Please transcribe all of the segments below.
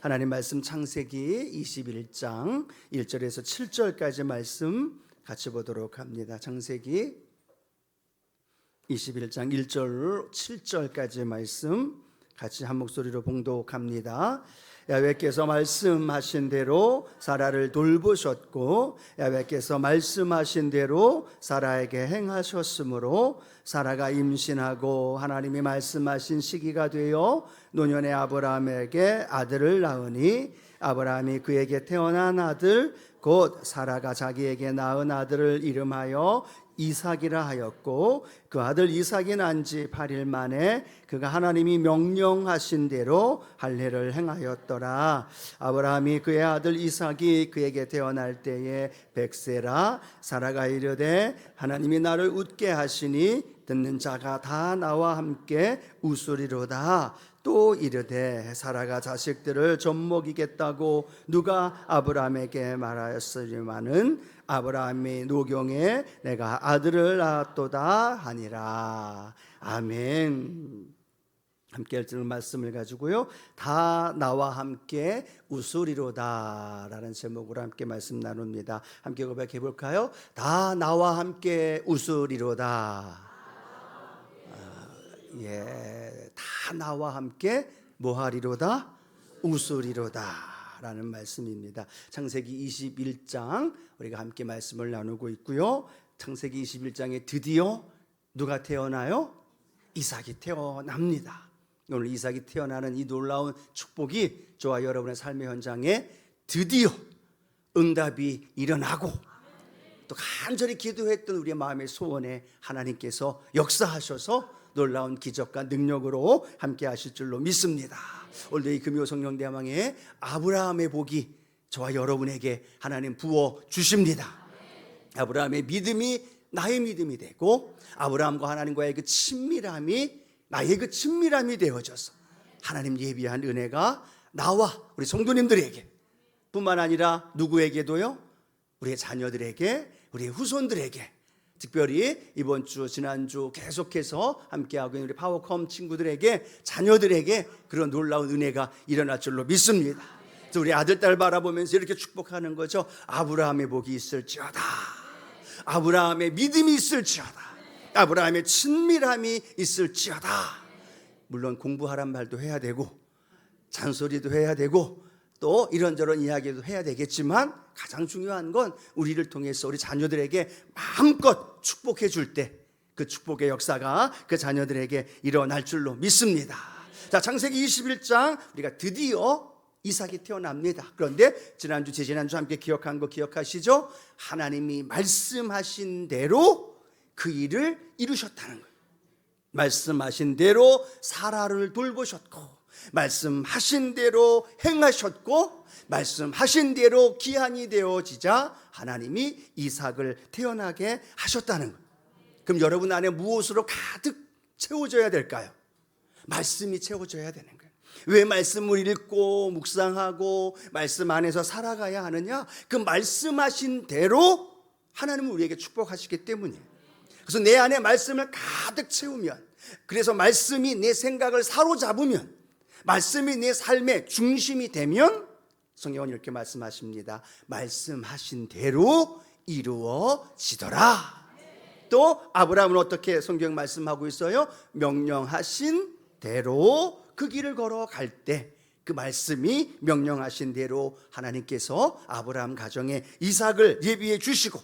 하나님 말씀 창세기 21장 1절에서 7절까지 말씀 같이 보도록 합니다. 창세기 21장 1절 7절까지 말씀 같이 한 목소리로 봉독합니다. 야훼께서 말씀하신 대로 사라를 돌보셨고 야훼께서 말씀하신 대로 사라에게 행하셨으므로 사라가 임신하고 하나님이 말씀하신 시기가 되어 노년의 아브라함에게 아들을 낳으니 아브라함이 그에게 태어난 아들 곧 사라가 자기에게 낳은 아들을 이름하여 이삭이라 하였고 그 아들 이삭이 난 지 8일 만에 그가 하나님이 명령하신 대로 할례를 행하였더라. 아브라함이 그의 아들 이삭이 그에게 태어날 때에 100세라. 사라가 이르되 하나님이 나를 웃게 하시니 듣는 자가 다 나와 함께 웃으리로다. 또 이르되 사라가 자식들을 좀 먹이겠다고 누가 아브라함에게 말하였으리마는 아브라함이 노경에 내가 아들을 낳았도다 하니라. 아멘. 함께 읽는 말씀을 가지고요, 다 나와 함께 웃으리로다 라는 제목으로 함께 말씀 나눕니다. 함께 고백해 볼까요? 다 나와 함께 웃으리로다. 다 나와 함께 뭐하리로다? 웃으리로다 라는 말씀입니다. 창세기 21장 우리가 함께 말씀을 나누고 있고요. 창세기 21장에 드디어 누가 태어나요? 이삭이 태어납니다. 오늘 이삭이 태어나는 이 놀라운 축복이 저와 여러분의 삶의 현장에 드디어 응답이 일어나고 또 간절히 기도했던 우리의 마음의 소원에 하나님께서 역사하셔서 놀라운 기적과 능력으로 함께 하실 줄로 믿습니다. 오늘도 이 금요 성령 대망에 아브라함의 복이 저와 여러분에게 하나님 부어 주십니다. 아브라함의 믿음이 나의 믿음이 되고 아브라함과 하나님과의 그 친밀함이 나의 그 친밀함이 되어져서 하나님 예비한 은혜가 나와 우리 성도님들에게 뿐만 아니라 누구에게도요? 우리의 자녀들에게, 우리의 후손들에게, 특별히 이번 주 지난주 계속해서 함께하고 있는 우리 파워컴 친구들에게, 자녀들에게 그런 놀라운 은혜가 일어날 줄로 믿습니다. 그래서 우리 아들 딸 바라보면서 이렇게 축복하는 거죠. 아브라함의 복이 있을지어다. 아브라함의 믿음이 있을지어다. 아브라함의 친밀함이 있을지어다. 물론 공부하란 말도 해야 되고 잔소리도 해야 되고 또 이런저런 이야기도 해야 되겠지만 가장 중요한 건 우리를 통해서 우리 자녀들에게 마음껏 축복해 줄 때 그 축복의 역사가 그 자녀들에게 일어날 줄로 믿습니다. 자, 창세기 21장 우리가 드디어 이삭이 태어납니다. 그런데 지난주 재지난주 함께 기억한 거 기억하시죠? 하나님이 말씀하신 대로 그 일을 이루셨다는 거예요. 말씀하신 대로 사라를 돌보셨고 말씀하신 대로 행하셨고 말씀하신 대로 기한이 되어지자 하나님이 이삭을 태어나게 하셨다는 거예요. 그럼 여러분 안에 무엇으로 가득 채워져야 될까요? 말씀이 채워져야 되는 거예요. 왜 말씀을 읽고 묵상하고 말씀 안에서 살아가야 하느냐? 그 말씀하신 대로 하나님은 우리에게 축복하시기 때문이에요. 그래서 내 안에 말씀을 가득 채우면, 그래서 말씀이 내 생각을 사로잡으면, 말씀이 내 삶의 중심이 되면 성경은 이렇게 말씀하십니다. 말씀하신 대로 이루어지더라. 또 아브라함은 어떻게 성경 말씀하고 있어요? 명령하신 대로 그 길을 걸어갈 때 그 말씀이 명령하신 대로 하나님께서 아브라함 가정에 이삭을 예비해 주시고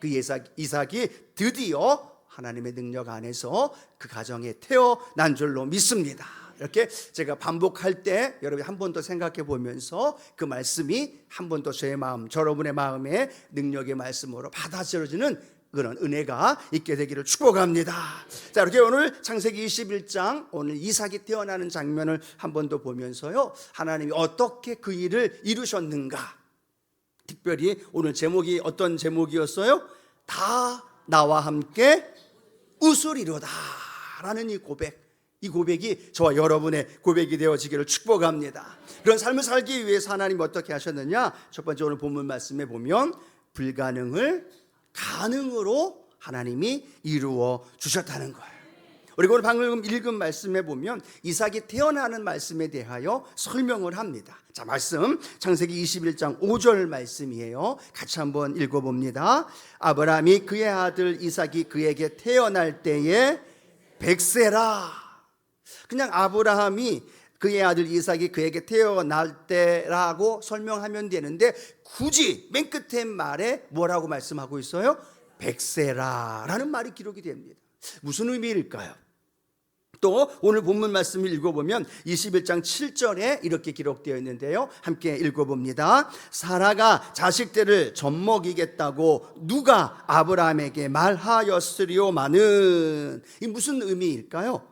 그 이삭이 드디어 하나님의 능력 안에서 그 가정에 태어난 줄로 믿습니다. 이렇게 제가 반복할 때 여러분이 한 번 더 생각해 보면서 그 말씀이 한 번 더 저의 마음, 여러분의 마음에 능력의 말씀으로 받아들여지는 그런 은혜가 있게 되기를 축복합니다. 자, 이렇게 오늘 창세기 21장 오늘 이삭이 태어나는 장면을 한 번 더 보면서요, 하나님이 어떻게 그 일을 이루셨는가. 특별히 오늘 제목이 어떤 제목이었어요? 다 나와 함께 웃으리로다 라는 이 고백이 저와 여러분의 고백이 되어지기를 축복합니다. 그런 삶을 살기 위해서 하나님 어떻게 하셨느냐? 첫 번째 오늘 본문 말씀에 보면 불가능을 가능으로 하나님이 이루어 주셨다는 거예요. 우리가 오늘 방금 읽은 말씀에 보면 이삭이 태어나는 말씀에 대하여 설명을 합니다. 자, 말씀 창세기 21장 5절 말씀이에요. 같이 한번 읽어봅니다. 아브라함이 그의 아들 이삭이 그에게 태어날 때에 100세라. 그냥 아브라함이 그의 아들 이삭이 그에게 태어날 때라고 설명하면 되는데 굳이 맨 끝에 말에 뭐라고 말씀하고 있어요? 100세라라는 말이 기록이 됩니다. 무슨 의미일까요? 또 오늘 본문 말씀을 읽어보면 21장 7절에 이렇게 기록되어 있는데요, 함께 읽어봅니다. 사라가 자식들을 젖먹이겠다고 누가 아브라함에게 말하였으리오마는. 이 무슨 의미일까요?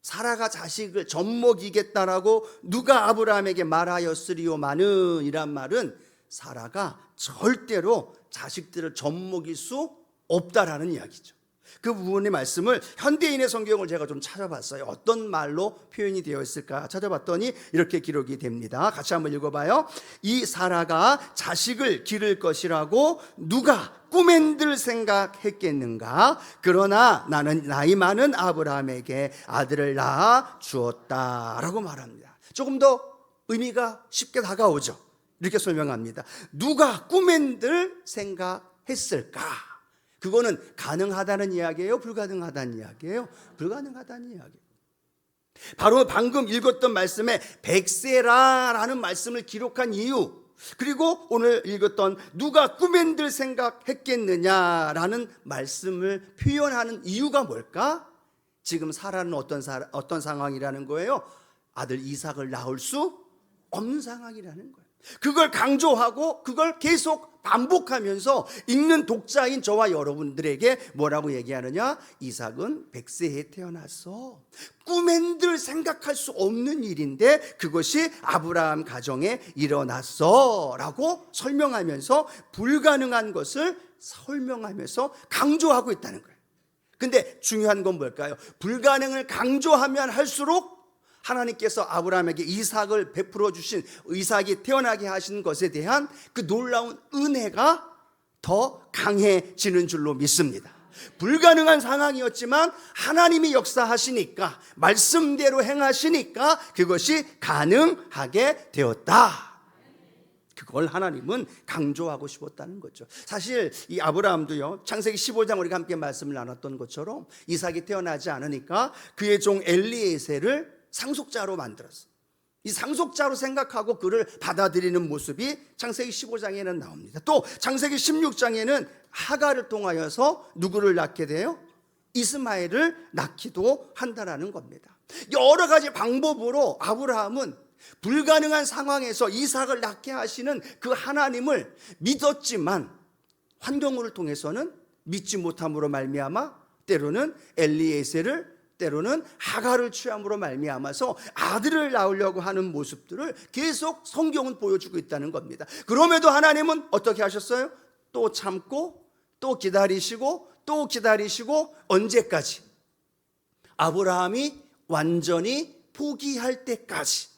사라가 자식을 젖먹이겠다라고 누가 아브라함에게 말하였으리오마는 이란 말은 사라가 절대로 자식들을 젖먹일 수 없다라는 이야기죠. 그 부분의 말씀을 현대인의 성경을 제가 좀 찾아봤어요. 어떤 말로 표현이 되어 있을까 찾아봤더니 이렇게 기록이 됩니다. 같이 한번 읽어봐요. 이 사라가 자식을 기를 것이라고 누가 꿈엔들 생각했겠는가? 그러나 나는 나이 많은 아브라함에게 아들을 낳아 주었다라고 말합니다. 조금 더 의미가 쉽게 다가오죠. 이렇게 설명합니다. 누가 꿈엔들 생각했을까? 그거는 가능하다는 이야기예요? 불가능하다는 이야기예요? 불가능하다는 이야기예요. 바로 방금 읽었던 말씀에 100세라라는 말씀을 기록한 이유, 그리고 오늘 읽었던 누가 꿈엔들 생각했겠느냐라는 말씀을 표현하는 이유가 뭘까? 지금 사라는 어떤 상황이라는 거예요? 아들 이삭을 낳을 수 없는 상황이라는 거예요. 그걸 강조하고 그걸 계속 반복하면서 읽는 독자인 저와 여러분들에게 뭐라고 얘기하느냐? 이삭은 100세에 태어났어. 꿈엔들 생각할 수 없는 일인데 그것이 아브라함 가정에 일어났어 라고 설명하면서 불가능한 것을 설명하면서 강조하고 있다는 거예요. 근데 중요한 건 뭘까요? 불가능을 강조하면 할수록 하나님께서 아브라함에게 이삭을 베풀어 주신, 이삭이 태어나게 하신 것에 대한 그 놀라운 은혜가 더 강해지는 줄로 믿습니다. 불가능한 상황이었지만 하나님이 역사하시니까, 말씀대로 행하시니까 그것이 가능하게 되었다. 그걸 하나님은 강조하고 싶었다는 거죠. 사실 이 아브라함도요, 창세기 15장 우리가 함께 말씀을 나눴던 것처럼 이삭이 태어나지 않으니까 그의 종 엘리에셀을 상속자로 만들었어요. 이 상속자로 생각하고 그를 받아들이는 모습이 창세기 15장에는 나옵니다. 또 창세기 16장에는 하가를 통하여서 누구를 낳게 돼요? 이스마엘을 낳기도 한다라는 겁니다. 여러 가지 방법으로 아브라함은 불가능한 상황에서 이삭을 낳게 하시는 그 하나님을 믿었지만 환경을 통해서는 믿지 못함으로 말미암아 때로는 엘리에셀을, 때로는 하가를 취함으로 말미암아서 아들을 낳으려고 하는 모습들을 계속 성경은 보여주고 있다는 겁니다. 그럼에도 하나님은 어떻게 하셨어요? 또 참고 또 기다리시고 또 기다리시고, 언제까지? 아브라함이 완전히 포기할 때까지.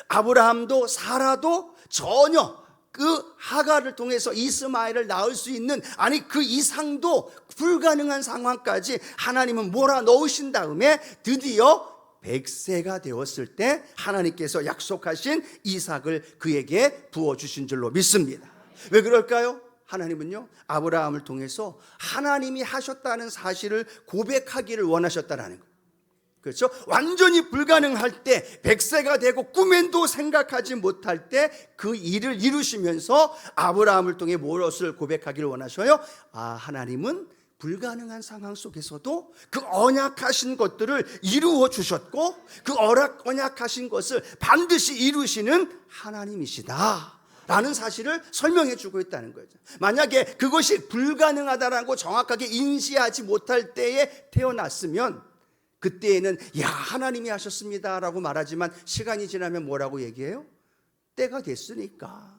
아브라함도 사라도 전혀 그 하가를 통해서 이스마엘을 낳을 수 있는, 아니 그 이상도 불가능한 상황까지 하나님은 몰아넣으신 다음에 드디어 100세가 되었을 때 하나님께서 약속하신 이삭을 그에게 부어주신 줄로 믿습니다. 왜 그럴까요? 하나님은요, 아브라함을 통해서 하나님이 하셨다는 사실을 고백하기를 원하셨다는 거예요. 그렇죠? 완전히 불가능할 때, 100세가 되고 꿈엔도 생각하지 못할 때 그 일을 이루시면서 아브라함을 통해 무엇을 고백하기를 원하셔요? 하나님은 불가능한 상황 속에서도 그 언약하신 것들을 이루어 주셨고 그 언약하신 것을 반드시 이루시는 하나님이시다 라는 사실을 설명해 주고 있다는 거죠. 만약에 그것이 불가능하다라고 정확하게 인지하지 못할 때에 태어났으면 그때에는 야, 하나님이 하셨습니다 라고 말하지만 시간이 지나면 뭐라고 얘기해요? 때가 됐으니까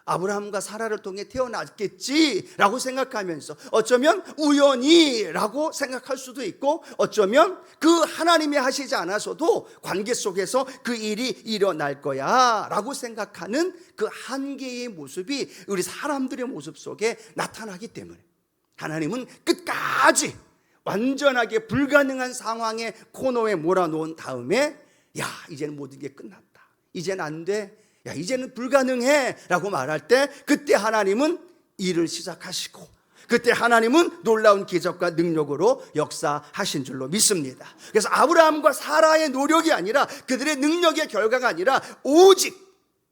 아브라함과 사라를 통해 태어났겠지라고 생각하면서 어쩌면 우연히라고 생각할 수도 있고, 어쩌면 그 하나님이 하시지 않아서도 관계 속에서 그 일이 일어날 거야 라고 생각하는 그 한계의 모습이 우리 사람들의 모습 속에 나타나기 때문에 하나님은 끝까지 완전하게 불가능한 상황에 코너에 몰아놓은 다음에 야, 이제는 모든 게 끝났다, 이제는 안 돼, 야, 이제는 불가능해 라고 말할 때 그때 하나님은 일을 시작하시고 그때 하나님은 놀라운 기적과 능력으로 역사하신 줄로 믿습니다. 그래서 아브라함과 사라의 노력이 아니라, 그들의 능력의 결과가 아니라 오직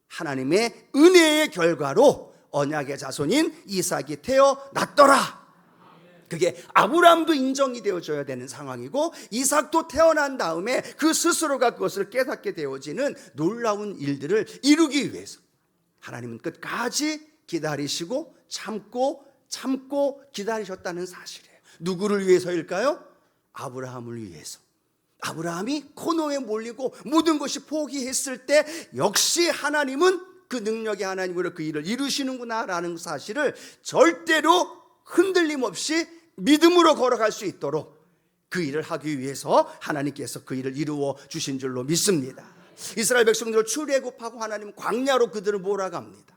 하나님의 은혜의 결과로 언약의 자손인 이삭이 태어났더라. 그게 아브라함도 인정이 되어져야 되는 상황이고, 이삭도 태어난 다음에 그 스스로가 그것을 깨닫게 되어지는 놀라운 일들을 이루기 위해서 하나님은 끝까지 기다리시고 참고 기다리셨다는 사실이에요. 누구를 위해서일까요? 아브라함을 위해서. 아브라함이 코너에 몰리고 모든 것이 포기했을 때 역시 하나님은 그 능력의 하나님으로 그 일을 이루시는구나라는 사실을 절대로 흔들림 없이 믿음으로 걸어갈 수 있도록 그 일을 하기 위해서 하나님께서 그 일을 이루어 주신 줄로 믿습니다. 이스라엘 백성들을 출애굽하고 하나님은 광야로 그들을 몰아갑니다.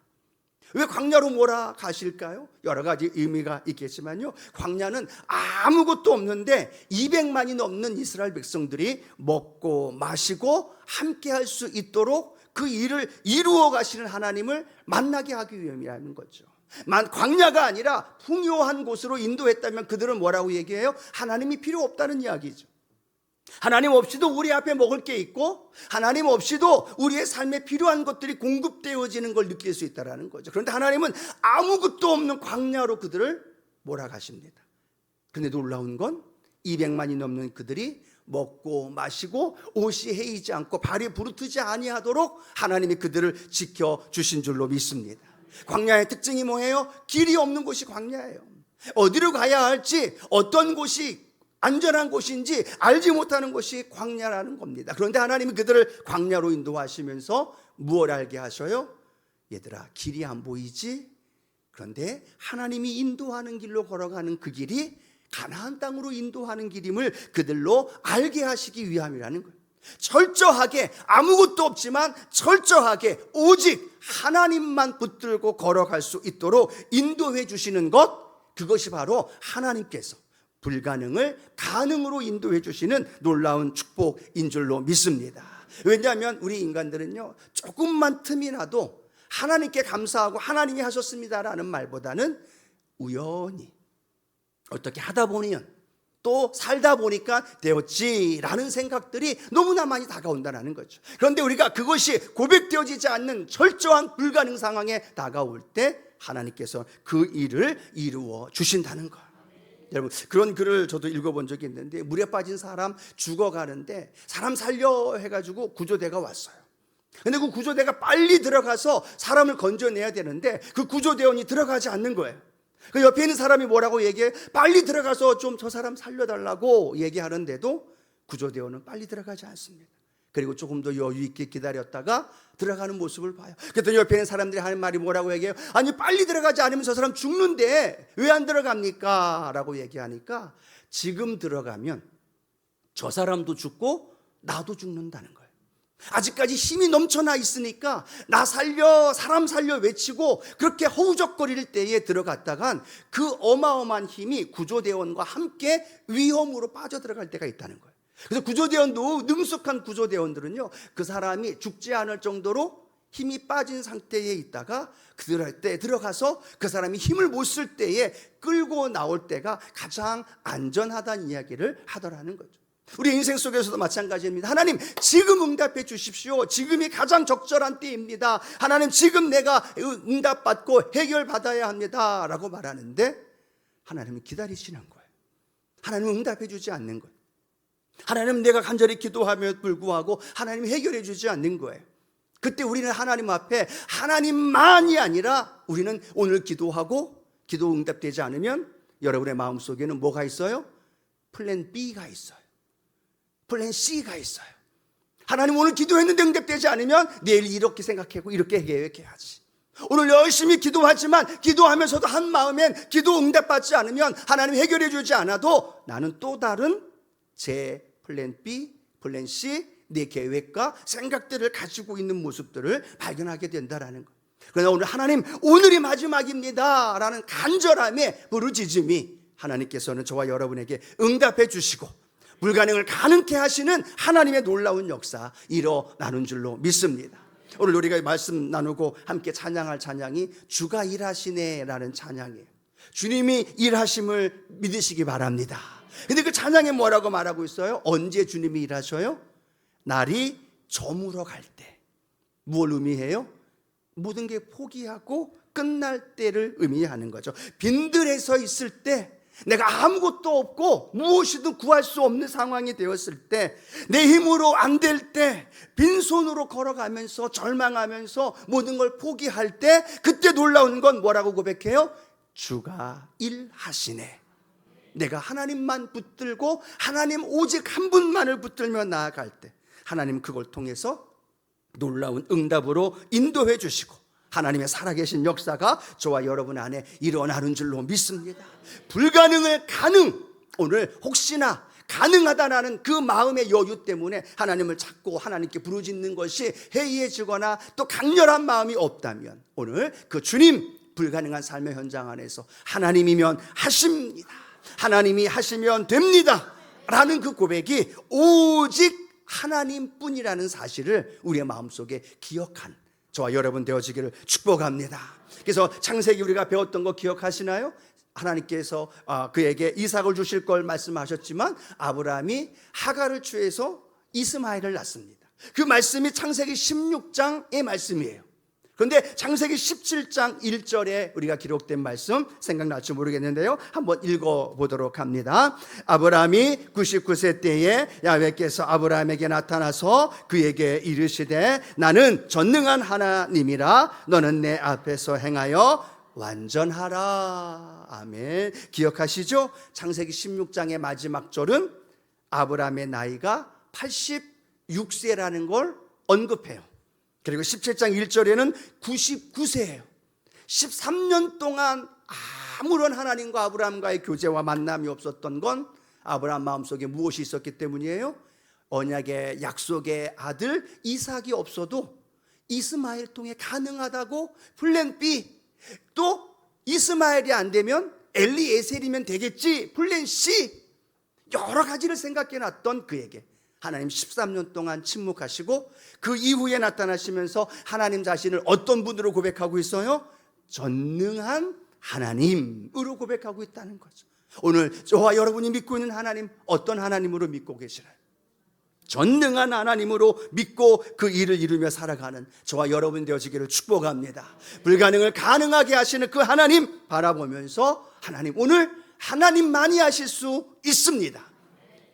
왜 광야로 몰아가실까요? 여러 가지 의미가 있겠지만요, 광야는 아무것도 없는데 200만이 넘는 이스라엘 백성들이 먹고 마시고 함께 할 수 있도록 그 일을 이루어 가시는 하나님을 만나게 하기 위함이라는 거죠. 광야가 아니라 풍요한 곳으로 인도했다면 그들은 뭐라고 얘기해요? 하나님이 필요 없다는 이야기죠. 하나님 없이도 우리 앞에 먹을 게 있고, 하나님 없이도 우리의 삶에 필요한 것들이 공급되어지는 걸 느낄 수 있다는 거죠. 그런데 하나님은 아무것도 없는 광야로 그들을 몰아가십니다. 그런데 놀라운 건 200만이 넘는 그들이 먹고 마시고 옷이 헤이지 않고 발이 부르트지 아니하도록 하나님이 그들을 지켜주신 줄로 믿습니다. 광야의 특징이 뭐예요? 길이 없는 곳이 광야예요. 어디로 가야 할지, 어떤 곳이 안전한 곳인지 알지 못하는 것이 광야라는 겁니다. 그런데 하나님이 그들을 광야로 인도하시면서 무엇을 알게 하셔요? 얘들아, 길이 안 보이지? 그런데 하나님이 인도하는 길로 걸어가는 그 길이 가나안 땅으로 인도하는 길임을 그들로 알게 하시기 위함이라는 거예요. 철저하게, 아무것도 없지만 철저하게 오직 하나님만 붙들고 걸어갈 수 있도록 인도해 주시는 것, 그것이 바로 하나님께서 불가능을 가능으로 인도해 주시는 놀라운 축복인 줄로 믿습니다. 왜냐하면 우리 인간들은요, 조금만 틈이 나도 하나님께 감사하고 하나님이 하셨습니다라는 말보다는 우연히 어떻게 하다 보면 또 살다 보니까 되었지라는 생각들이 너무나 많이 다가온다는 거죠. 그런데 우리가 그것이 고백되어지지 않는 철저한 불가능 상황에 다가올 때 하나님께서 그 일을 이루어 주신다는 거예요. 여러분, 그런 글을 저도 읽어본 적이 있는데, 물에 빠진 사람 죽어가는데 사람 살려 해가지고 구조대가 왔어요. 근데 그 구조대가 빨리 들어가서 사람을 건져내야 되는데 그 구조대원이 들어가지 않는 거예요. 그 옆에 있는 사람이 뭐라고 얘기해? 빨리 들어가서 좀 저 사람 살려달라고 얘기하는데도 구조대원은 빨리 들어가지 않습니다. 그리고 조금 더 여유 있게 기다렸다가 들어가는 모습을 봐요. 그랬더니 옆에 있는 사람들이 하는 말이 뭐라고 얘기해요? 아니, 빨리 들어가지 않으면 저 사람 죽는데 왜 안 들어갑니까? 라고 얘기하니까, 지금 들어가면 저 사람도 죽고 나도 죽는다는 거예요. 아직까지 힘이 넘쳐나 있으니까 나 살려, 사람 살려 외치고 그렇게 허우적거릴 때에 들어갔다간 그 어마어마한 힘이 구조대원과 함께 위험으로 빠져들어갈 때가 있다는 거예요. 그래서 구조대원도, 능숙한 구조대원들은요, 그 사람이 죽지 않을 정도로 힘이 빠진 상태에 있다가 그들 때 들어가서 그 사람이 힘을 못 쓸 때에 끌고 나올 때가 가장 안전하다는 이야기를 하더라는 거죠. 우리 인생 속에서도 마찬가지입니다. 하나님, 지금 응답해 주십시오. 지금이 가장 적절한 때입니다. 하나님, 지금 내가 응답받고 해결받아야 합니다 라고 말하는데 하나님은 기다리시는 거예요. 하나님은 응답해 주지 않는 거예요. 하나님, 내가 간절히 기도하며 불구하고 하나님이 해결해 주지 않는 거예요. 그때 우리는 하나님 앞에 하나님만이 아니라 우리는 오늘 기도하고 기도 응답되지 않으면 여러분의 마음속에는 뭐가 있어요? 플랜 B가 있어요. 플랜 C가 있어요. 하나님, 오늘 기도했는데 응답되지 않으면 내일 이렇게 생각하고 이렇게 계획해야지. 오늘 열심히 기도하지만 기도하면서도 한 마음엔 기도 응답받지 않으면 하나님 해결해 주지 않아도 나는 또 다른 제 플랜 B, 플랜 C, 내 계획과 생각들을 가지고 있는 모습들을 발견하게 된다는 거예요. 그러나 오늘 하나님, 오늘이 마지막입니다 라는 간절함의 부르짖음이 하나님께서는 저와 여러분에게 응답해 주시고 불가능을 가능케 하시는 하나님의 놀라운 역사 일어나는 줄로 믿습니다. 오늘 우리가 말씀 나누고 함께 찬양할 찬양이 주가 일하시네 라는 찬양이에요. 주님이 일하심을 믿으시기 바랍니다. 근데 그 찬양에 뭐라고 말하고 있어요? 언제 주님이 일하셔요? 날이 저물어 갈 때. 무엇을 의미해요? 모든 게 포기하고 끝날 때를 의미하는 거죠. 빈들에 서 있을 때, 내가 아무것도 없고 무엇이든 구할 수 없는 상황이 되었을 때, 내 힘으로 안 될 때, 빈손으로 걸어가면서 절망하면서 모든 걸 포기할 때, 그때 놀라운 건 뭐라고 고백해요? 주가 일하시네. 내가 하나님만 붙들고 하나님 오직 한 분만을 붙들며 나아갈 때 하나님 그걸 통해서 놀라운 응답으로 인도해 주시고 하나님의 살아계신 역사가 저와 여러분 안에 일어나는 줄로 믿습니다. 불가능을 가능. 오늘 혹시나 가능하다라는 그 마음의 여유 때문에 하나님을 찾고 하나님께 부르짖는 것이 해이해지거나 또 강렬한 마음이 없다면 오늘 그 주님 불가능한 삶의 현장 안에서 하나님이면 하십니다. 하나님이 하시면 됩니다 라는 그 고백이 오직 하나님뿐이라는 사실을 우리의 마음속에 기억한 저와 여러분 되어지기를 축복합니다. 그래서 창세기 우리가 배웠던 거 기억하시나요? 하나님께서 그에게 이삭을 주실 걸 말씀하셨지만 아브라함이 하갈을 취해서 이스마엘을 낳습니다. 그 말씀이 창세기 16장의 말씀이에요. 그런데 창세기 17장 1절에 우리가 기록된 말씀 생각날지 모르겠는데요, 한번 읽어보도록 합니다. 아브라함이 99세 때에 야훼께서 아브라함에게 나타나서 그에게 이르시되 나는 전능한 하나님이라 너는 내 앞에서 행하여 완전하라. 아멘. 기억하시죠? 창세기 16장의 마지막 절은 아브라함의 나이가 86세라는 걸 언급해요. 그리고 17장 1절에는 99세예요. 13년 동안 아무런 하나님과 아브라함과의 교제와 만남이 없었던 건 아브라함 마음속에 무엇이 있었기 때문이에요? 언약의 약속의 아들 이삭이 없어도 이스마엘 통해 가능하다고 플랜 B, 또 이스마엘이 안 되면 엘리에셀이면 되겠지 플랜 C, 여러 가지를 생각해 놨던 그에게 하나님 13년 동안 침묵하시고 그 이후에 나타나시면서 하나님 자신을 어떤 분으로 고백하고 있어요? 전능한 하나님으로 고백하고 있다는 거죠. 오늘 저와 여러분이 믿고 있는 하나님 어떤 하나님으로 믿고 계시나요? 전능한 하나님으로 믿고 그 일을 이루며 살아가는 저와 여러분 되어지기를 축복합니다. 불가능을 가능하게 하시는 그 하나님 바라보면서 하나님 오늘 하나님만이 하실 수 있습니다.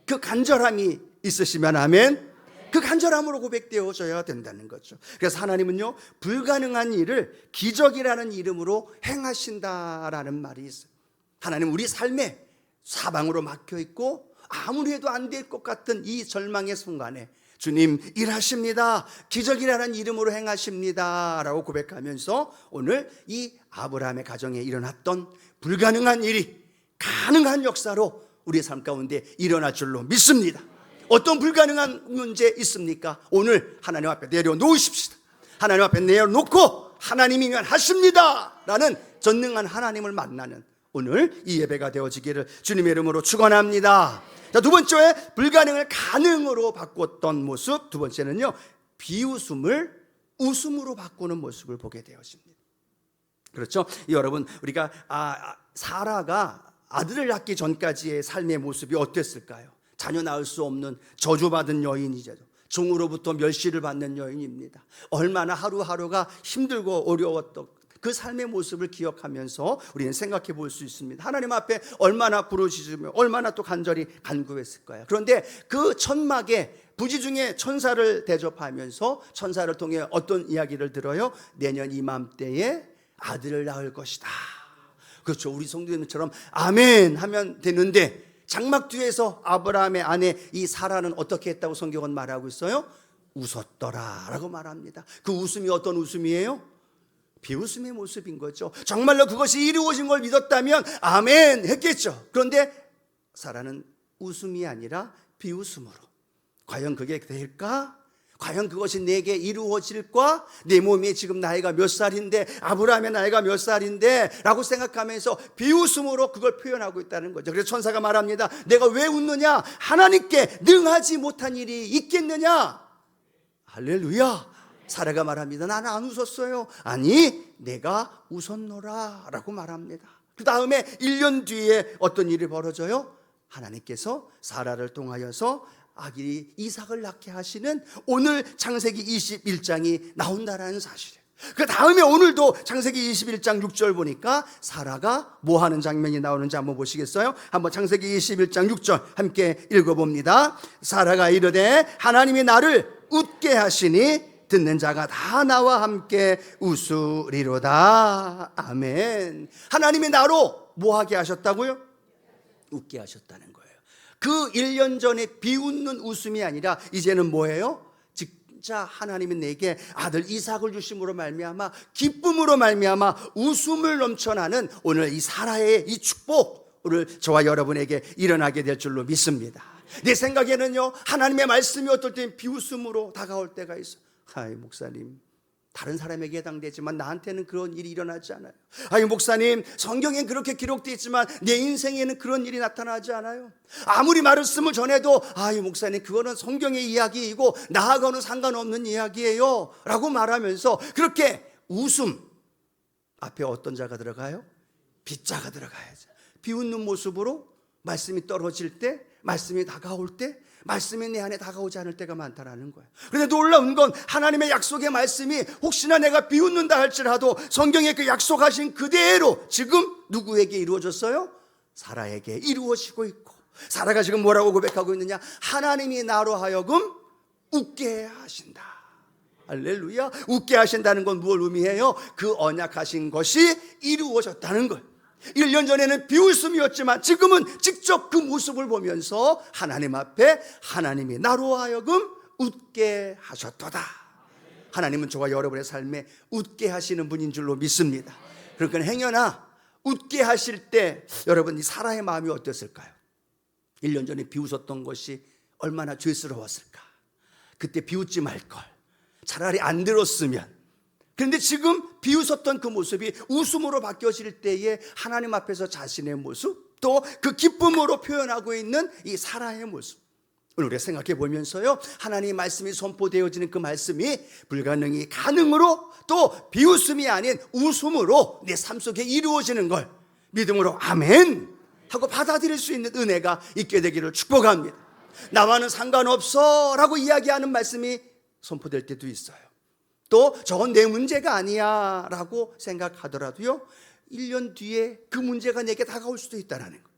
그 간절함이 있으시면 아멘. 그 간절함으로 고백되어져야 된다는 거죠. 그래서 하나님은요 불가능한 일을 기적이라는 이름으로 행하신다라는 말이 있어요. 하나님 우리 삶에 사방으로 막혀있고 아무리 해도 안 될 것 같은 이 절망의 순간에 주님 일하십니다, 기적이라는 이름으로 행하십니다 라고 고백하면서 오늘 이 아브라함의 가정에 일어났던 불가능한 일이 가능한 역사로 우리의 삶 가운데 일어날 줄로 믿습니다. 어떤 불가능한 문제 있습니까? 오늘 하나님 앞에 내려놓으십시다. 하나님 앞에 내려놓고 하나님이면 하십니다 라는 전능한 하나님을 만나는 오늘 이 예배가 되어지기를 주님의 이름으로 축원합니다. 자, 두 번째 불가능을 가능으로 바꿨던 모습, 두 번째는요 비웃음을 웃음으로 바꾸는 모습을 보게 되었습니다. 그렇죠? 여러분 우리가 사라가 아들을 낳기 전까지의 삶의 모습이 어땠을까요? 자녀 낳을 수 없는 저주받은 여인이죠. 종으로부터 멸시를 받는 여인입니다. 얼마나 하루하루가 힘들고 어려웠던 그 삶의 모습을 기억하면서 우리는 생각해 볼 수 있습니다. 하나님 앞에 얼마나 부르짖으며 얼마나 또 간절히 간구했을까요? 그런데 그 천막에 부지 중에 천사를 대접하면서 천사를 통해 어떤 이야기를 들어요? 내년 이맘때에 아들을 낳을 것이다. 그렇죠. 우리 성도님처럼 아멘 하면 되는데 장막 뒤에서 아브라함의 아내 이 사라는 어떻게 했다고 성경은 말하고 있어요? 웃었더라 라고 말합니다. 그 웃음이 어떤 웃음이에요? 비웃음의 모습인 거죠. 정말로 그것이 이루어진 걸 믿었다면 아멘 했겠죠. 그런데 사라는 웃음이 아니라 비웃음으로 과연 그게 될까? 과연 그것이 내게 이루어질까? 내 몸이 지금 나이가 몇 살인데, 아브라함의 나이가 몇 살인데 라고 생각하면서 비웃음으로 그걸 표현하고 있다는 거죠. 그래서 천사가 말합니다. 내가 왜 웃느냐? 하나님께 능하지 못한 일이 있겠느냐? 할렐루야. 사라가 말합니다. 나는 안 웃었어요. 아니, 내가 웃었노라 라고 말합니다. 그 다음에 1년 뒤에 어떤 일이 벌어져요? 하나님께서 사라를 통하여서 아기 이삭을 낳게 하시는 오늘 창세기 21장이 나온다라는 사실이에요. 그 다음에 오늘도 창세기 21장 6절 보니까 사라가 뭐 하는 장면이 나오는지 한번 보시겠어요? 한번 창세기 21장 6절 함께 읽어봅니다. 사라가 이르되 하나님이 나를 웃게 하시니 듣는 자가 다 나와 함께 웃으리로다. 아멘. 하나님이 나로 뭐 하게 하셨다고요? 웃게 하셨다는 거예요. 그 1년 전에 비웃는 웃음이 아니라 이제는 뭐예요? 진짜 하나님이 내게 아들 이삭을 주심으로 말미암아 기쁨으로 말미암아 웃음을 넘쳐나는 오늘 이 사라의 이 축복을 저와 여러분에게 일어나게 될 줄로 믿습니다. 내 생각에는요, 하나님의 말씀이 어떨 땐 비웃음으로 다가올 때가 있어요. 아이 목사님, 다른 사람에게 해당되지만 나한테는 그런 일이 일어나지 않아요. 아니 목사님, 성경엔 그렇게 기록되어 있지만 내 인생에는 그런 일이 나타나지 않아요. 아무리 말씀을 전해도 아이 목사님, 그거는 성경의 이야기이고 나하고는 상관없는 이야기예요 라고 말하면서 그렇게 웃음 앞에 어떤 자가 들어가요? 빗자가 들어가야죠. 비웃는 모습으로 말씀이 떨어질 때, 말씀이 다가올 때, 말씀이 내 안에 다가오지 않을 때가 많다라는 거예요. 그런데 놀라운 건 하나님의 약속의 말씀이 혹시나 내가 비웃는다 할지라도 성경에 그 약속하신 그대로 지금 누구에게 이루어졌어요? 사라에게 이루어지고 있고, 사라가 지금 뭐라고 고백하고 있느냐? 하나님이 나로 하여금 웃게 하신다. 할렐루야. 웃게 하신다는 건 무엇을 의미해요? 그 언약하신 것이 이루어졌다는 거예요. 1년 전에는 비웃음이었지만 지금은 직접 그 모습을 보면서 하나님 앞에 하나님이 나로 하여금 웃게 하셨도다. 하나님은 저와 여러분의 삶에 웃게 하시는 분인 줄로 믿습니다. 그러니까 행여나 웃게 하실 때 여러분 이 사라의 마음이 어땠을까요? 1년 전에 비웃었던 것이 얼마나 죄스러웠을까. 그때 비웃지 말걸, 차라리 안 들었으면. 그런데 지금 비웃었던 그 모습이 웃음으로 바뀌어질 때에 하나님 앞에서 자신의 모습, 또 그 기쁨으로 표현하고 있는 이 사라의 모습, 오늘 우리가 생각해 보면서요, 하나님의 말씀이 선포되어지는 그 말씀이 불가능이 가능으로, 또 비웃음이 아닌 웃음으로 내 삶 속에 이루어지는 걸 믿음으로 아멘 하고 받아들일 수 있는 은혜가 있게 되기를 축복합니다. 나와는 상관없어 라고 이야기하는 말씀이 선포될 때도 있어요. 또 저건 내 문제가 아니야 라고 생각하더라도요, 1년 뒤에 그 문제가 내게 다가올 수도 있다는 거.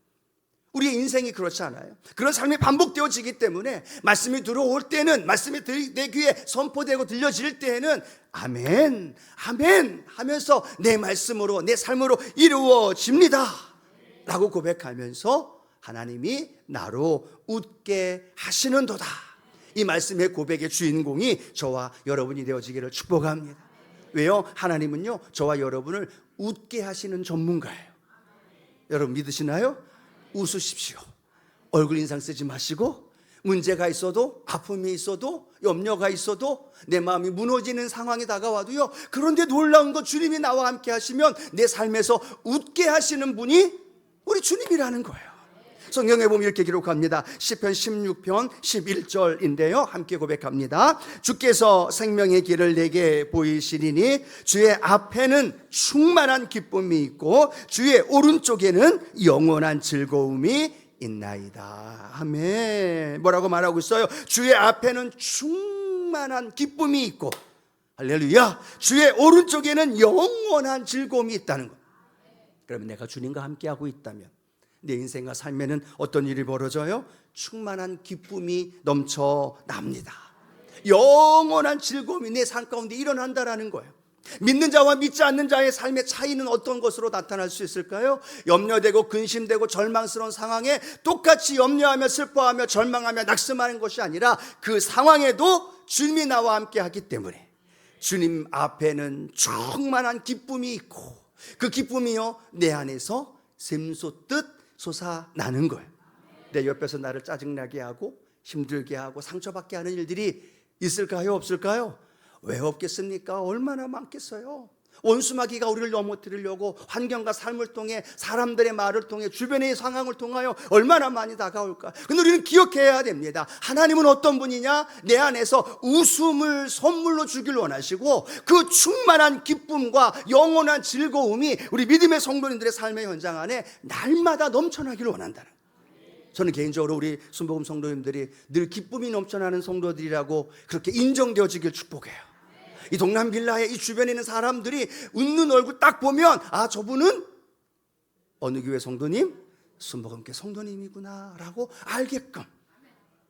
우리의 인생이 그렇지 않아요? 그런 삶이 반복되어지기 때문에 말씀이 들어올 때는, 말씀이 내 귀에 선포되고 들려질 때에는 아멘, 아멘 하면서 내 말씀으로, 내 삶으로 이루어집니다 라고 고백하면서 하나님이 나로 웃게 하시는도다. 이 말씀의 고백의 주인공이 저와 여러분이 되어지기를 축복합니다. 왜요? 하나님은요, 저와 여러분을 웃게 하시는 전문가예요. 여러분 믿으시나요? 웃으십시오. 얼굴 인상 쓰지 마시고, 문제가 있어도, 아픔이 있어도, 염려가 있어도, 내 마음이 무너지는 상황이 다가와도요, 그런데 놀라운 건 주님이 나와 함께 하시면 내 삶에서 웃게 하시는 분이 우리 주님이라는 거예요. 성경에 보면 이렇게 기록합니다. 시편 16편 11절인데요 함께 고백합니다. 주께서 생명의 길을 내게 보이시리니 주의 앞에는 충만한 기쁨이 있고 주의 오른쪽에는 영원한 즐거움이 있나이다. 아멘. 뭐라고 말하고 있어요? 주의 앞에는 충만한 기쁨이 있고, 할렐루야, 주의 오른쪽에는 영원한 즐거움이 있다는 것. 그러면 내가 주님과 함께하고 있다면 내 인생과 삶에는 어떤 일이 벌어져요? 충만한 기쁨이 넘쳐납니다. 영원한 즐거움이 내 삶 가운데 일어난다라는 거예요. 믿는 자와 믿지 않는 자의 삶의 차이는 어떤 것으로 나타날 수 있을까요? 염려되고 근심되고 절망스러운 상황에 똑같이 염려하며 슬퍼하며 절망하며 낙심하는 것이 아니라 그 상황에도 주님이 나와 함께 하기 때문에 주님 앞에는 충만한 기쁨이 있고, 그 기쁨이요 내 안에서 샘솟듯 솟아나는 거예요. 내 옆에서 나를 짜증나게 하고 힘들게 하고 상처받게 하는 일들이 있을까요? 없을까요? 왜 없겠습니까? 얼마나 많겠어요. 원수마귀가 우리를 넘어뜨리려고 환경과 삶을 통해, 사람들의 말을 통해, 주변의 상황을 통하여 얼마나 많이 다가올까. 근데 우리는 기억해야 됩니다. 하나님은 어떤 분이냐? 내 안에서 웃음을 선물로 주길 원하시고, 그 충만한 기쁨과 영원한 즐거움이 우리 믿음의 성도님들의 삶의 현장 안에 날마다 넘쳐나기를 원한다는 거예요. 저는 개인적으로 우리 순복음 성도님들이 늘 기쁨이 넘쳐나는 성도들이라고 그렇게 인정되어지길 축복해요. 이 동남빌라의 이 주변에 있는 사람들이 웃는 얼굴 딱 보면, 아, 저분은 어느 교회 성도님? 순복음교회 성도님이구나 라고 알게끔,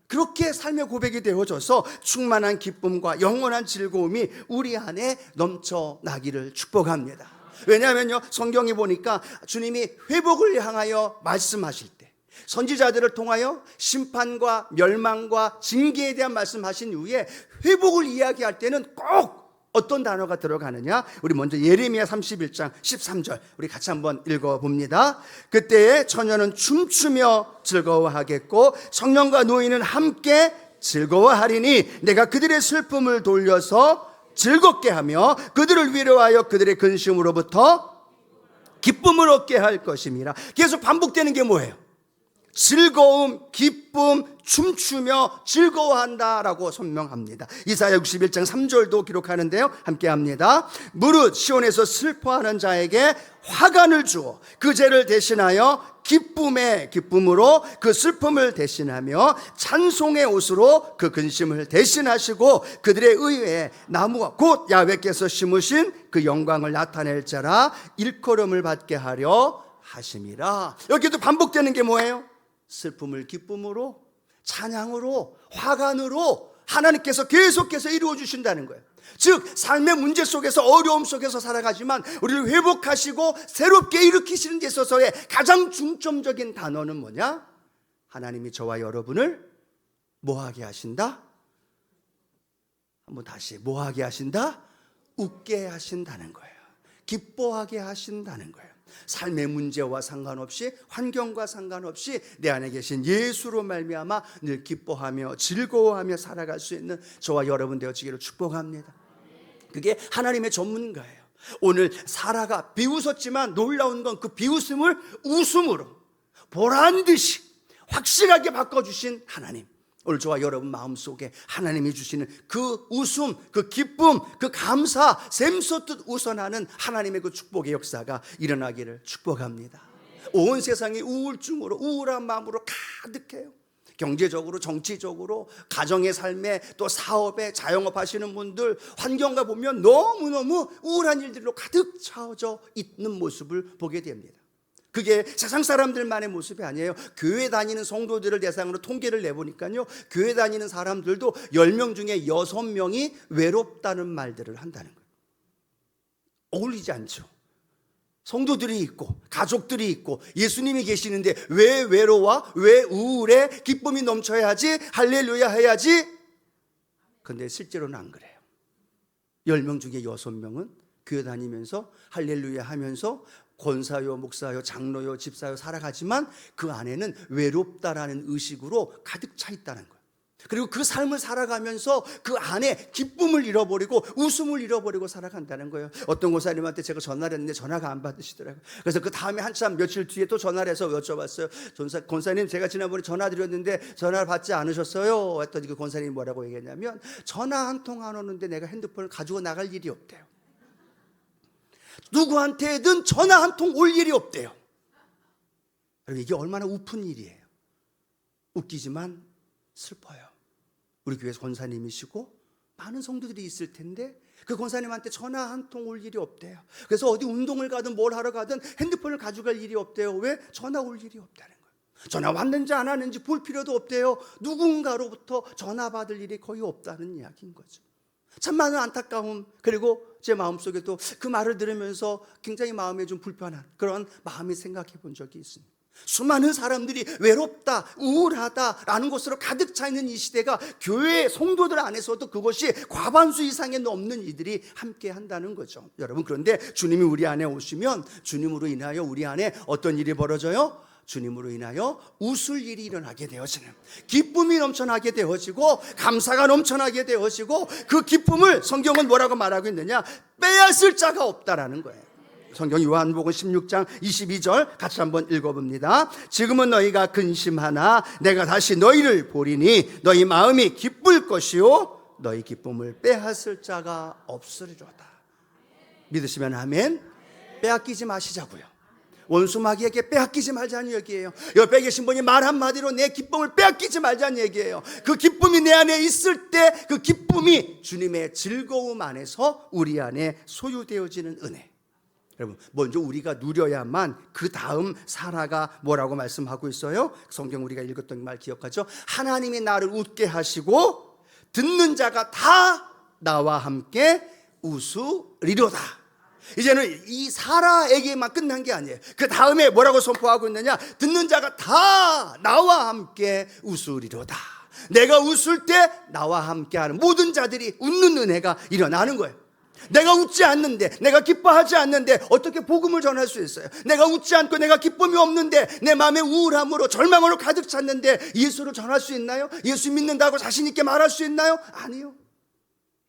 그렇게 삶의 고백이 되어져서 충만한 기쁨과 영원한 즐거움이 우리 안에 넘쳐나기를 축복합니다. 왜냐하면요, 성경에 보니까 주님이 회복을 향하여 말씀하실 때, 선지자들을 통하여 심판과 멸망과 징계에 대한 말씀하신 이후에 회복을 이야기할 때는 꼭 어떤 단어가 들어가느냐? 우리 먼저 예레미야 31장 13절 우리 같이 한번 읽어봅니다. 그때에 처녀는 춤추며 즐거워하겠고 청년과 노인은 함께 즐거워하리니 내가 그들의 슬픔을 돌려서 즐겁게 하며 그들을 위로하여 그들의 근심으로부터 기쁨을 얻게 할 것임이라. 계속 반복되는 게 뭐예요? 즐거움, 기쁨, 춤추며 즐거워한다라고 설명합니다. 이사야 61장 3절도 기록하는데요, 함께 합니다. 무릇 시온에서 슬퍼하는 자에게 화관을 주어 그 죄를 대신하여 기쁨의 기쁨으로 그 슬픔을 대신하며 찬송의 옷으로 그 근심을 대신하시고 그들의 의에 나무와 곧 야훼께서 심으신 그 영광을 나타낼 자라 일컬음을 받게 하려 하심이라. 여기도 반복되는 게 뭐예요? 슬픔을 기쁨으로, 찬양으로, 화관으로 하나님께서 계속해서 이루어 주신다는 거예요. 즉 삶의 문제 속에서, 어려움 속에서 살아가지만 우리를 회복하시고 새롭게 일으키시는 데 있어서의 가장 중점적인 단어는 뭐냐? 하나님이 저와 여러분을 뭐하게 하신다? 한번 다시, 뭐하게 하신다? 웃게 하신다는 거예요. 기뻐하게 하신다는 거예요. 삶의 문제와 상관없이, 환경과 상관없이 내 안에 계신 예수로 말미암아 늘 기뻐하며 즐거워하며 살아갈 수 있는 저와 여러분 되어지기를 축복합니다. 그게 하나님의 전문가예요. 오늘 사라가 비웃었지만 놀라운 건 그 비웃음을 웃음으로 보란듯이 확실하게 바꿔주신 하나님. 오늘 저와 여러분 마음속에 하나님이 주시는 그 웃음, 그 기쁨, 그 감사, 샘솟듯 웃어나는 하나님의 그 축복의 역사가 일어나기를 축복합니다. 온 세상이 우울증으로, 우울한 마음으로 가득해요. 경제적으로, 정치적으로, 가정의 삶에, 또 사업에, 자영업 하시는 분들 환경과 보면 너무너무 우울한 일들로 가득 차오져 있는 모습을 보게 됩니다. 그게 세상 사람들만의 모습이 아니에요. 교회 다니는 성도들을 대상으로 통계를 내보니까요, 교회 다니는 사람들도 10명 중에 6명이 외롭다는 말들을 한다는 거예요. 어울리지 않죠. 성도들이 있고 가족들이 있고 예수님이 계시는데 왜 외로워? 왜 우울해? 기쁨이 넘쳐야지, 할렐루야 해야지. 근데 실제로는 안 그래요. 10명 중에 6명은 교회 다니면서 할렐루야 하면서 권사요, 목사요, 장로요, 집사요 살아가지만 그 안에는 외롭다라는 의식으로 가득 차 있다는 거예요. 그리고 그 삶을 살아가면서 그 안에 기쁨을 잃어버리고 웃음을 잃어버리고 살아간다는 거예요. 어떤 권사님한테 제가 전화를 했는데 전화가 안 받으시더라고요. 그래서 그 다음에 한참 며칠 뒤에 또 전화를 해서 여쭤봤어요. 권사님, 제가 지난번에 전화 드렸는데 전화를 받지 않으셨어요? 했더니 그 권사님이 뭐라고 얘기했냐면, 전화 한 통 안 오는데 내가 핸드폰을 가지고 나갈 일이 없대요. 누구한테든 전화 한 통 올 일이 없대요. 이게 얼마나 우픈 일이에요. 웃기지만 슬퍼요. 우리 교회 권사님이시고 많은 성도들이 있을 텐데 그 권사님한테 전화 한 통 올 일이 없대요. 그래서 어디 운동을 가든 뭘 하러 가든 핸드폰을 가져갈 일이 없대요. 왜? 전화 올 일이 없다는 거예요. 전화 왔는지 안 왔는지 볼 필요도 없대요. 누군가로부터 전화 받을 일이 거의 없다는 이야기인 거죠. 참 많은 안타까움, 그리고 제 마음속에도 그 말을 들으면서 굉장히 마음에 좀 불편한 그런 마음이 생각해 본 적이 있습니다. 수많은 사람들이 외롭다, 우울하다라는 것으로 가득 차 있는 이 시대가 교회 성도들 안에서도 그것이 과반수 이상에 넘는 이들이 함께 한다는 거죠. 여러분, 그런데 주님이 우리 안에 오시면 주님으로 인하여 우리 안에 어떤 일이 벌어져요? 주님으로 인하여 웃을 일이 일어나게 되어지는, 기쁨이 넘쳐나게 되어지고 감사가 넘쳐나게 되어지고, 그 기쁨을 성경은 뭐라고 말하고 있느냐? 빼앗을 자가 없다라는 거예요. 성경 요한복음 16장 22절 같이 한번 읽어봅니다. 지금은 너희가 근심하나 내가 다시 너희를 보리니 너희 마음이 기쁠 것이요 너희 기쁨을 빼앗을 자가 없으리로다. 믿으시면 아멘. 빼앗기지 마시자고요. 원수 마귀에게 빼앗기지 말자는 얘기예요. 옆에 계신 분이 말 한마디로 내 기쁨을 빼앗기지 말자는 얘기예요. 그 기쁨이 내 안에 있을 때 그 기쁨이 주님의 즐거움 안에서 우리 안에 소유되어지는 은혜. 여러분, 먼저 우리가 누려야만 그 다음 사라가 뭐라고 말씀하고 있어요? 성경 우리가 읽었던 말 기억하죠? 하나님이 나를 웃게 하시고 듣는 자가 다 나와 함께 웃으리로다. 이제는 이 사라에게만 끝난 게 아니에요. 그 다음에 뭐라고 선포하고 있느냐? 듣는 자가 다 나와 함께 웃으리로다. 내가 웃을 때 나와 함께하는 모든 자들이 웃는 은혜가 일어나는 거예요. 내가 웃지 않는데, 내가 기뻐하지 않는데 어떻게 복음을 전할 수 있어요? 내가 웃지 않고 내가 기쁨이 없는데, 내 마음에 우울함으로 절망으로 가득 찼는데 예수를 전할 수 있나요? 예수 믿는다고 자신 있게 말할 수 있나요? 아니요.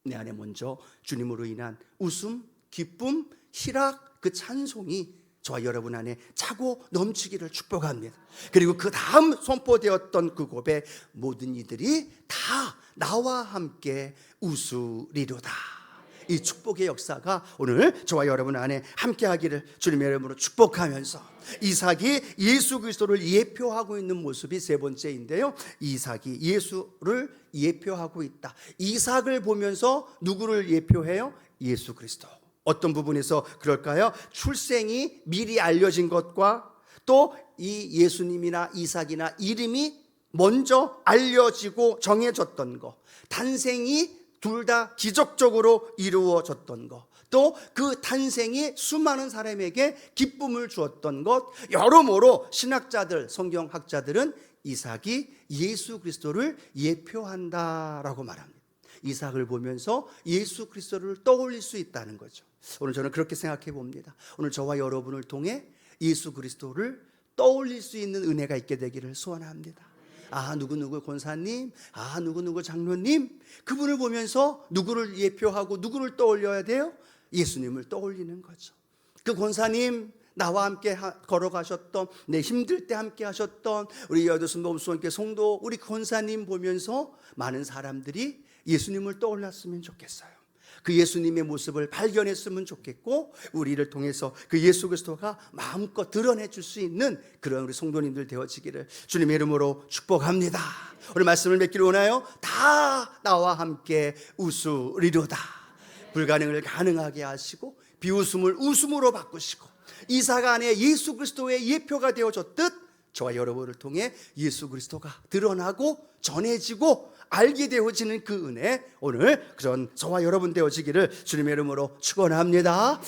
내 안에 먼저 주님으로 인한 웃음, 기쁨, 희락, 그 찬송이 저와 여러분 안에 차고 넘치기를 축복합니다. 그리고 그 다음 선포되었던 그 고백, 모든 이들이 다 나와 함께 웃으리로다. 이 축복의 역사가 오늘 저와 여러분 안에 함께하기를 주님의 이름으로 축복하면서, 이삭이 예수 그리스도를 예표하고 있는 모습이 세 번째인데요. 이삭이 예수를 예표하고 있다. 이삭을 보면서 누구를 예표해요? 예수 그리스도. 어떤 부분에서 그럴까요? 출생이 미리 알려진 것과 또 이 예수님이나 이삭이나 이름이 먼저 알려지고 정해졌던 것, 탄생이 둘 다 기적적으로 이루어졌던 것, 또 그 탄생이 수많은 사람에게 기쁨을 주었던 것, 여러모로 신학자들, 성경학자들은 이삭이 예수 그리스도를 예표한다라고 말합니다. 이삭을 보면서 예수 그리스도를 떠올릴 수 있다는 거죠. 오늘 저는 그렇게 생각해 봅니다. 오늘 저와 여러분을 통해 예수 그리스도를 떠올릴 수 있는 은혜가 있게 되기를 소원합니다. 아, 누구누구 권사님, 아, 누구누구 장로님, 그분을 보면서 누구를 예표하고 누구를 떠올려야 돼요? 예수님을 떠올리는 거죠. 그 권사님, 나와 함께 걸어가셨던, 내 힘들 때 함께 하셨던 우리 여도순 몸수원교회 성도 우리 권사님 보면서 많은 사람들이 예수님을 떠올랐으면 좋겠어요. 그 예수님의 모습을 발견했으면 좋겠고, 우리를 통해서 그 예수 그리스도가 마음껏 드러내 줄 수 있는 그런 우리 성도님들 되어지기를 주님의 이름으로 축복합니다. 오늘 말씀을 맺기를 원하요. 다 나와 함께 웃으리로다. 불가능을 가능하게 하시고 비웃음을 웃음으로 바꾸시고, 이삭 안에 예수 그리스도의 예표가 되어졌듯 저와 여러분을 통해 예수 그리스도가 드러나고 전해지고 알게 되어지는 그 은혜, 오늘 그런 저와 여러분 되어지기를 주님의 이름으로 축원합니다.